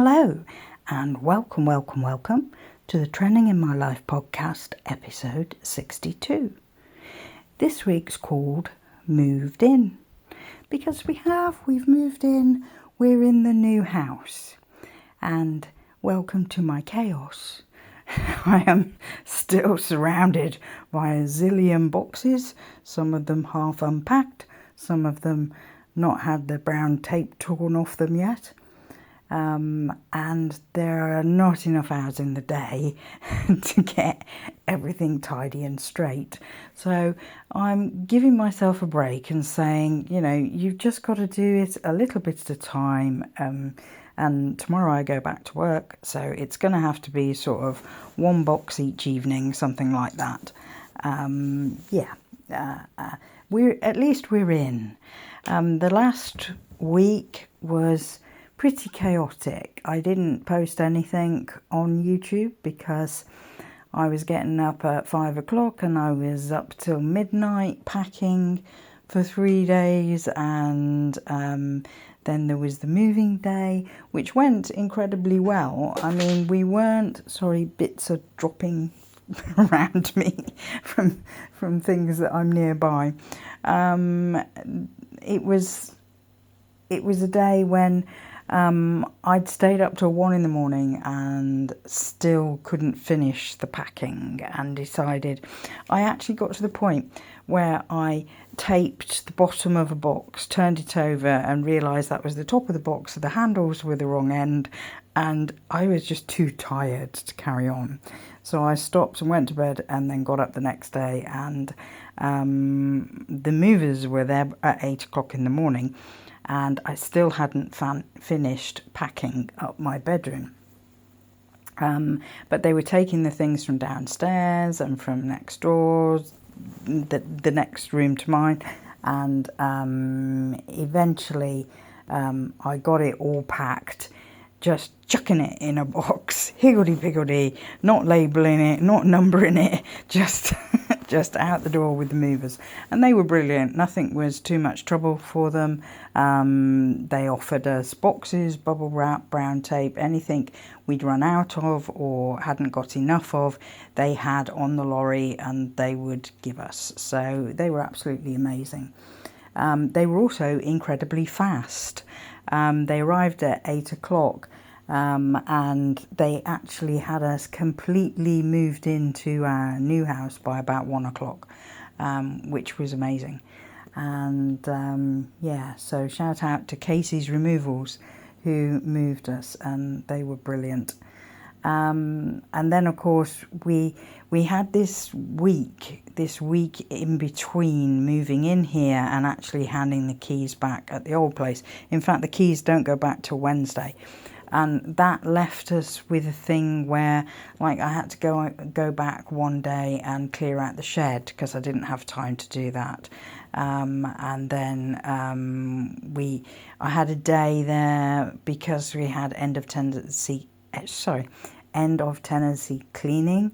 Hello and welcome to the Trending in My Life podcast, episode 62. This week's called Moved In, because we've moved in, we're in the new house, and welcome to my chaos. I am still surrounded by a zillion boxes, some of them half unpacked, some of them not had the brown tape torn off them yet. And there are not enough hours in the day to get everything tidy and straight. So I'm giving myself a break and saying, you've just got to do it a little bit at a time. And tomorrow I go back to work, so it's going to have to be sort of one box each evening, something like that. We're in. The last week was pretty chaotic. I didn't post anything on YouTube because I was getting up at 5 o'clock and I was up till midnight packing for 3 days, and then there was the moving day, which went incredibly well. I mean, bits are dropping around me from things that I'm nearby. It was a day when I'd stayed up till 1 a.m. and still couldn't finish the packing, and decided I actually got to the point where I taped the bottom of a box, turned it over and realised that was the top of the box, so the handles were the wrong end, and I was just too tired to carry on. So I stopped and went to bed and then got up the next day, and the movers were there at 8 o'clock in the morning. And I still hadn't finished packing up my bedroom. But they were taking the things from downstairs and from next door, the next room to mine. And eventually I got it all packed, just chucking it in a box, higgledy-piggledy, not labelling it, not numbering it, just out the door with the movers. And they were brilliant. Nothing was too much trouble for them. They offered us boxes, bubble wrap, brown tape, anything we'd run out of or hadn't got enough of, they had on the lorry and they would give us. So they were absolutely amazing. They were also incredibly fast. They arrived at 8 o'clock. And they actually had us completely moved into our new house by about 1 o'clock, which was amazing. And so shout out to Casey's Removals, who moved us, and they were brilliant. And then of course we had this week in between moving in here and actually handing the keys back at the old place. In fact, the keys don't go back till Wednesday. And that left us with a thing where, I had to go back one day and clear out the shed because I didn't have time to do that. And then I had a day there because we had end of tenancy cleaning.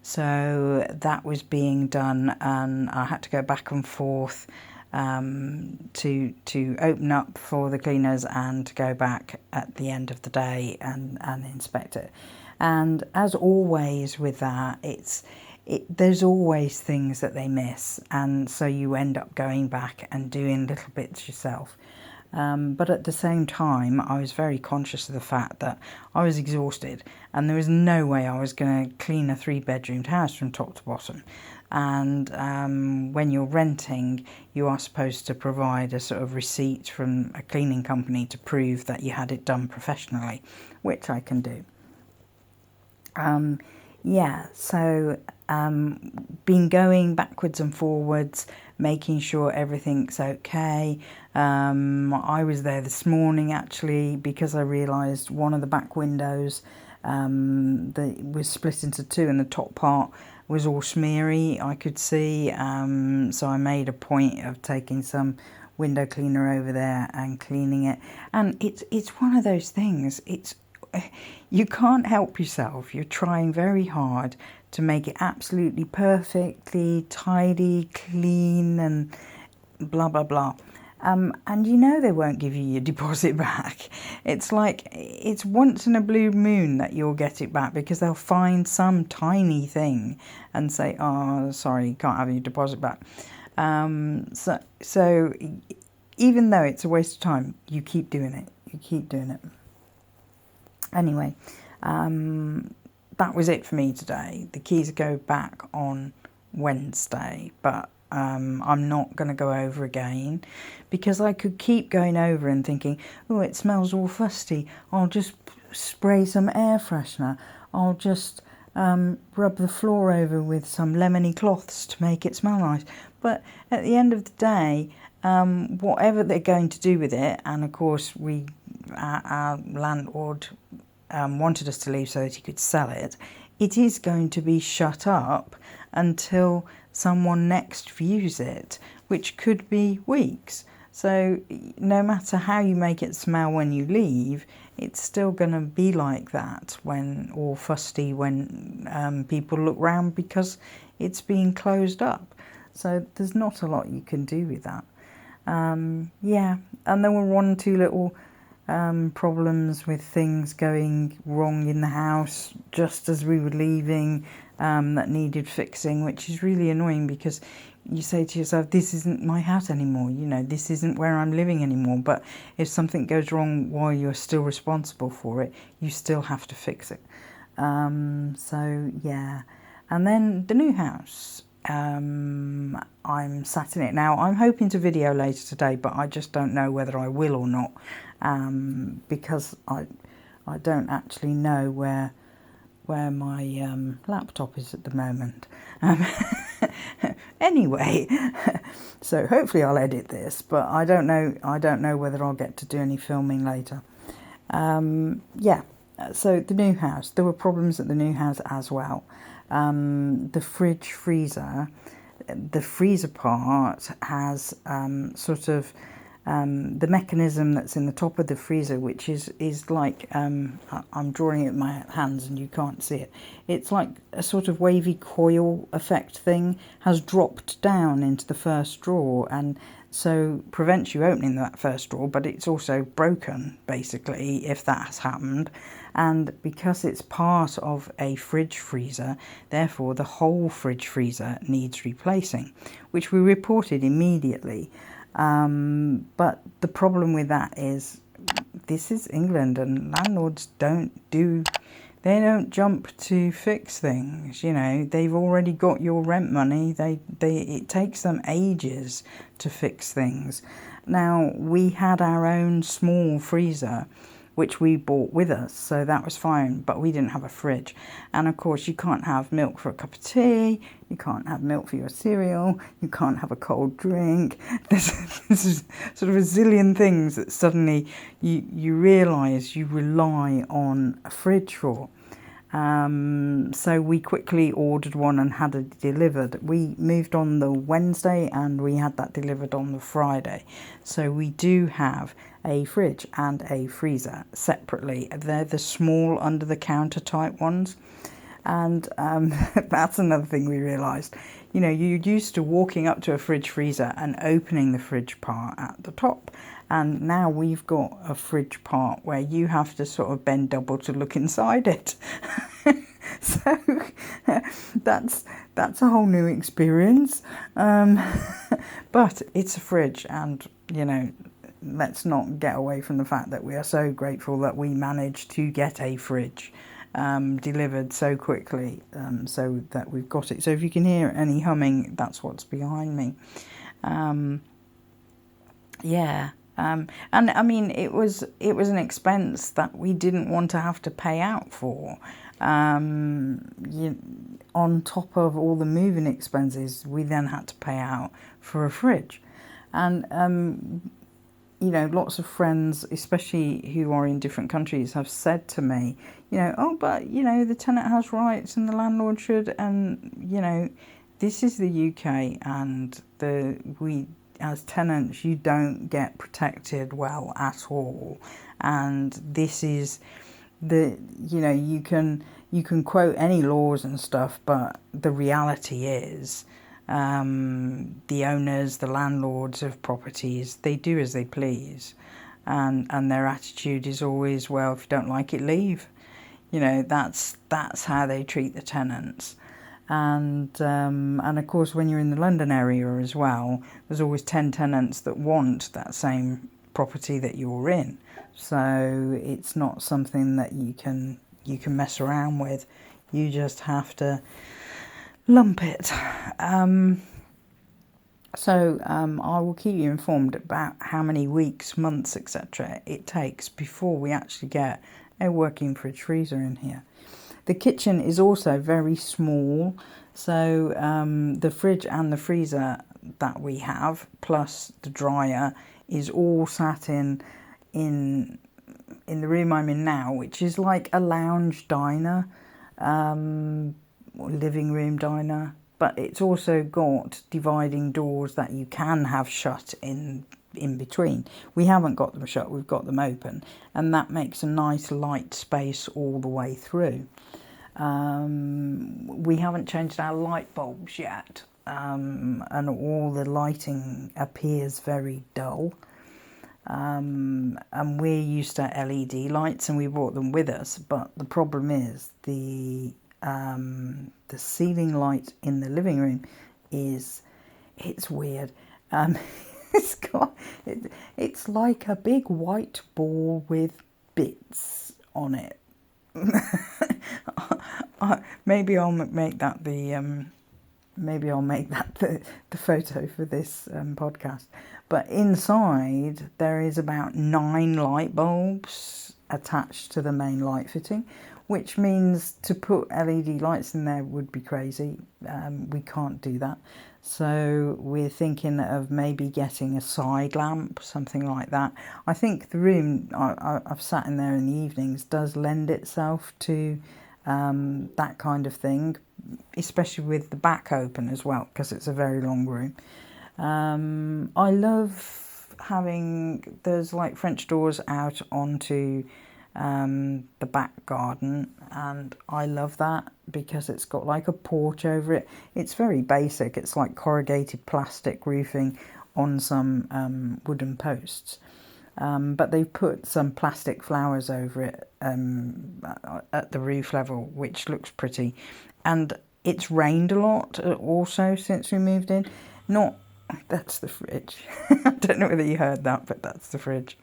So that was being done, and I had to go back and forth to open up for the cleaners and to go back at the end of the day and inspect it. And as always with that, there's always things that they miss, and so you end up going back and doing little bits yourself. But at the same time, I was very conscious of the fact that I was exhausted and there was no way I was going to clean a 3-bedroomed house from top to bottom. And when you're renting, you are supposed to provide a sort of receipt from a cleaning company to prove that you had it done professionally, which I can do. Been going backwards and forwards, making sure everything's okay. I was there this morning actually because I realised one of the back windows that was split into two, and the top part was all smeary, I could see. So I made a point of taking some window cleaner over there and cleaning it. And it's one of those things. You can't help yourself. You're trying very hard to make it absolutely perfectly tidy, clean, and blah blah blah. And you know they won't give you your deposit back. It's like, it's once in a blue moon that you'll get it back, because they'll find some tiny thing and say, oh, sorry, you can't have your deposit back. So even though it's a waste of time, you keep doing it. You keep doing it. Anyway, that was it for me today. The keys go back on Wednesday, but I'm not going to go over again, because I could keep going over and thinking, oh, it smells all fusty. I'll just spray some air freshener. I'll just rub the floor over with some lemony cloths to make it smell nice. But at the end of the day, whatever they're going to do with it, and of course our landlord wanted us to leave so that he could sell it, it is going to be shut up until someone next views it, which could be weeks. So no matter how you make it smell when you leave, it's still going to be like that when, or fusty when people look round, because it's being closed up. So there's not a lot you can do with that. Yeah, and there were one or two little problems with things going wrong in the house just as we were leaving, that needed fixing, which is really annoying, because you say to yourself, this isn't my house anymore, you know, this isn't where I'm living anymore. But if something goes wrong while you're still responsible for it, you still have to fix it. So yeah, and then the new house. I'm sat in it now. I'm hoping to video later today, but I just don't know whether I will or not, because I don't actually know where my laptop is at the moment. Anyway, so hopefully I'll edit this, but I don't know whether I'll get to do any filming later. Yeah, so the new house, there were problems at the new house as well. The freezer, the freezer part has sort of the mechanism that's in the top of the freezer, which is like, I'm drawing it with my hands and you can't see it. It's like a sort of wavy coil effect thing, has dropped down into the first drawer, and so prevents you opening that first drawer, but it's also broken, basically, if that has happened. And because it's part of a fridge freezer, therefore the whole fridge freezer needs replacing, which we reported immediately. But the problem with that is, this is England, and landlords don't jump to fix things. You know, they've already got your rent money. It takes them ages to fix things. Now, we had our own small freezer, which we bought with us, so that was fine, but we didn't have a fridge. And of course, you can't have milk for a cup of tea, you can't have milk for your cereal, you can't have a cold drink. There's sort of a zillion things that suddenly you realise you rely on a fridge for. So we quickly ordered one and had it delivered. We moved on the Wednesday and we had that delivered on the Friday. So we do have a fridge and a freezer separately. They're the small under the counter type ones. And that's another thing we realised. You know, you're used to walking up to a fridge freezer and opening the fridge part at the top. And now we've got a fridge part where you have to sort of bend double to look inside it. So that's a whole new experience. But it's a fridge, and, you know, let's not get away from the fact that we are so grateful that we managed to get a fridge delivered so quickly, so that we've got it. So if you can hear any humming, that's what's behind me. Yeah. And I mean, it was an expense that we didn't want to have to pay out for. On top of all the moving expenses, we then had to pay out for a fridge. And, you know, lots of friends, especially who are in different countries, have said to me, you know, oh, but, you know, the tenant has rights and the landlord should. And, you know, this is the UK, and as tenants, you don't get protected well at all. And this is you know, you can quote any laws and stuff, but the reality is, The owners, the landlords of properties, they do as they please, and their attitude is always, well, if you don't like it, leave. You know, that's how they treat the tenants. And of course, when you're in the London area as well, there's always 10 tenants that want that same property that you're in. So it's not something that you can mess around with. You just have to lump it. So I will keep you informed about how many weeks, months, etc. it takes before we actually get a working fridge freezer in here. The kitchen is also very small, so the fridge and the freezer that we have, plus the dryer, is all sat in the room I'm in now, which is like a lounge diner, living room diner. But it's also got dividing doors that you can have shut in between. We haven't got them shut, we've got them open, and that makes a nice light space all the way through. We haven't changed our light bulbs yet, and all the lighting appears very dull. And we're used to LED lights, and we brought them with us, but the problem is the ceiling light in the living room it's weird. It's like a big white ball with bits on it. Maybe I'll make that the photo for this podcast. But inside there is about 9 light bulbs attached to the main light fitting, which means to put LED lights in there would be crazy. We can't do that. So we're thinking of maybe getting a side lamp, something like that. I think the room, I've sat in there in the evenings, does lend itself to that kind of thing, especially with the back open as well, because it's a very long room. I love having, there's like French doors out onto the back garden, and I love that because it's got like a porch over it. It's very basic. It's like corrugated plastic roofing on some wooden posts, but they've put some plastic flowers over it at the roof level, which looks pretty. And it's rained a lot also since we moved in. That's the fridge. I don't know whether you heard that, but that's the fridge.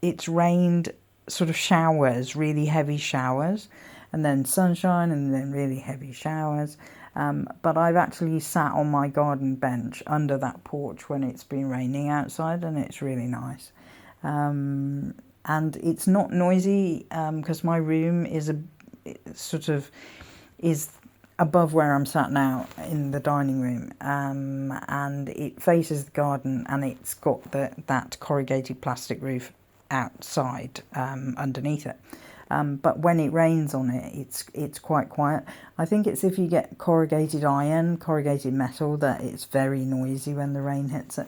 It's rained sort of showers, really heavy showers, and then sunshine, and then really heavy showers. But I've actually sat on my garden bench under that porch when it's been raining outside, and it's really nice. And it's not noisy because my room is above where I'm sat now in the dining room, and it faces the garden, and it's got that corrugated plastic roof outside underneath it. But when it rains on it, it's quite quiet. I think it's if you get corrugated metal, that it's very noisy when the rain hits it.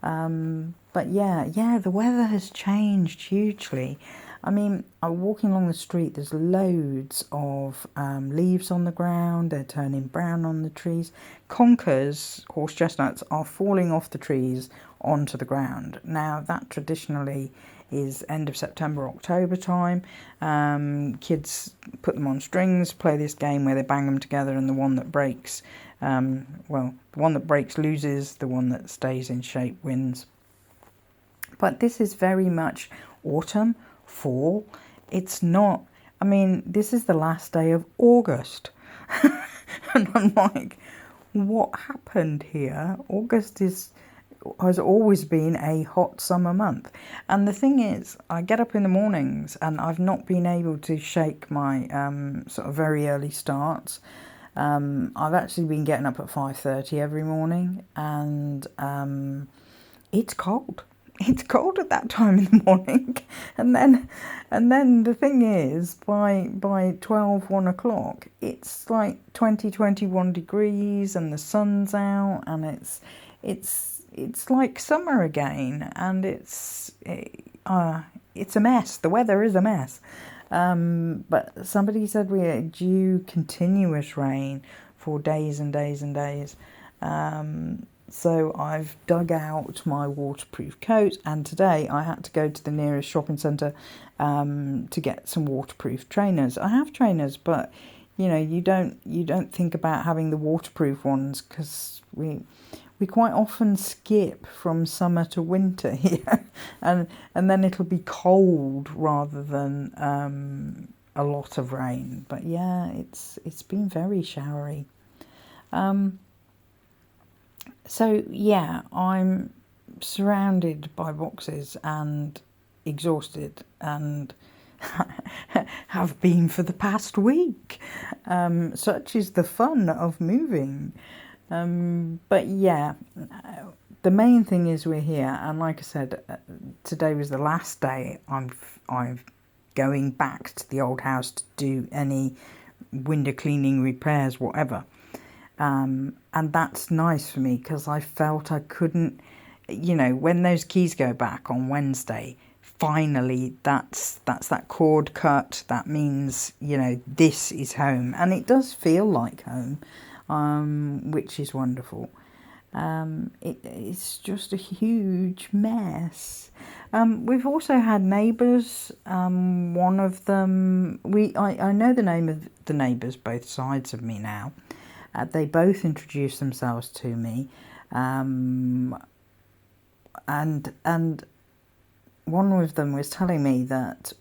But yeah, the weather has changed hugely. I mean, walking along the street, there's loads of leaves on the ground. They're turning brown on the trees. Conkers, horse chestnuts, are falling off the trees onto the ground. Now, that traditionally is end of September, October time. Kids put them on strings, play this game where they bang them together, and the one that breaks, the one that breaks loses, the one that stays in shape wins. But this is very much autumn, fall. It's not, I mean, this is the last day of August. And I'm like, what happened here? August has always been a hot summer month. And the thing is, I get up in the mornings and I've not been able to shake my sort of very early starts. I've actually been getting up at 5:30 every morning, and it's cold. It's cold at that time in the morning. And then the thing is, by 1 o'clock, it's like 21 degrees and the sun's out, and it's like summer again, and it's a mess. The weather is a mess. But somebody said we are due continuous rain for days and days and days. So I've dug out my waterproof coat, and today I had to go to the nearest shopping centre to get some waterproof trainers. I have trainers, but you don't think about having the waterproof ones because we quite often skip from summer to winter here, and then it'll be cold rather than a lot of rain. But yeah, it's been very showery. So yeah, I'm surrounded by boxes and exhausted, and have been for the past week. Such is the fun of moving. But yeah, the main thing is we're here, and like I said, today was the last day I'm going back to the old house to do any window cleaning, repairs, whatever. And that's nice for me because I felt I couldn't, when those keys go back on Wednesday, finally that's that cord cut. That means, this is home, and it does feel like home, which is wonderful. It's just a huge mess. We've also had neighbours. One of them, I know the name of the neighbours, both sides of me now. They both introduced themselves to me, and one of them was telling me that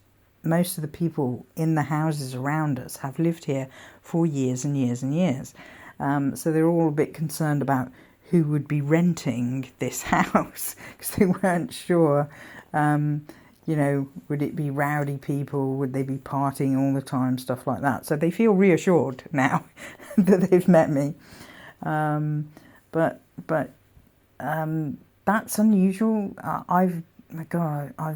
most of the people in the houses around us have lived here for years and years and years. So they're all a bit concerned about who would be renting this house because they weren't sure. Would it be rowdy people? Would they be partying all the time? Stuff like that. So they feel reassured now that they've met me. But that's unusual. I've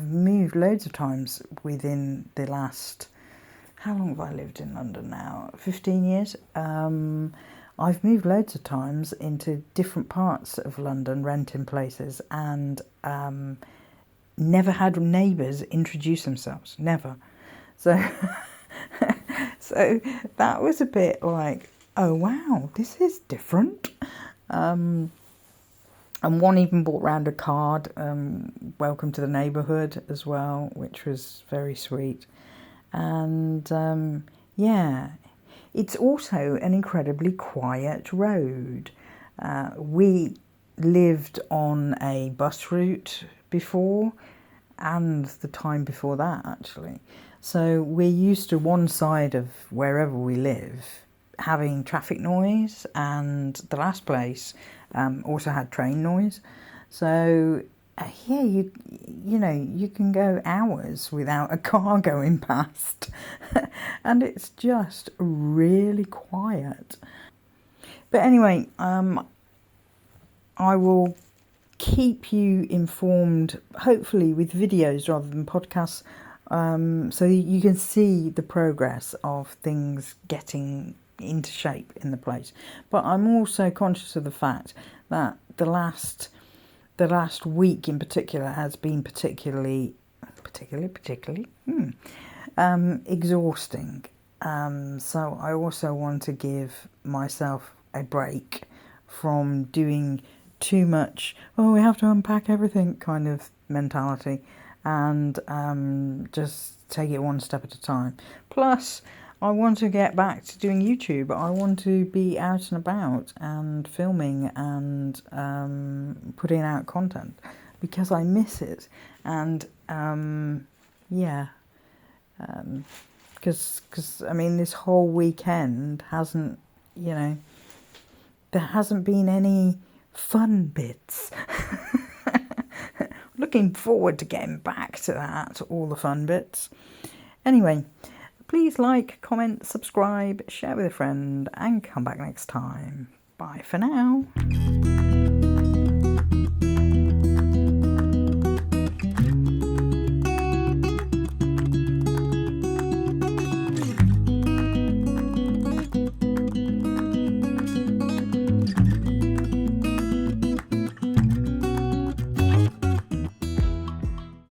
moved loads of times within the last, how long have I lived in London now? 15 years. I've moved loads of times into different parts of London, renting places, and never had neighbours introduce themselves. Never. So that was a bit like, oh wow, this is different. And one even brought round a card, welcome to the neighbourhood as well, which was very sweet. And yeah, it's also an incredibly quiet road. We lived on a bus route before, and the time before that actually. So we're used to one side of wherever we live having traffic noise, and the last place also had train noise. So yeah, you can go hours without a car going past and it's just really quiet. But anyway, I will keep you informed, hopefully with videos rather than podcasts, so you can see the progress of things getting into shape in the place. But I'm also conscious of the fact that the last week in particular has been particularly exhausting. So I also want to give myself a break from doing too much, we have to unpack everything kind of mentality, and just take it one step at a time. Plus, I want to get back to doing YouTube. I want to be out and about and filming and putting out content because I miss it. And because I mean, this whole weekend hasn't, there hasn't been any fun bits. Looking forward to getting back to that, all the fun bits. Anyway, please like, comment, subscribe, share with a friend, and come back next time. Bye for now.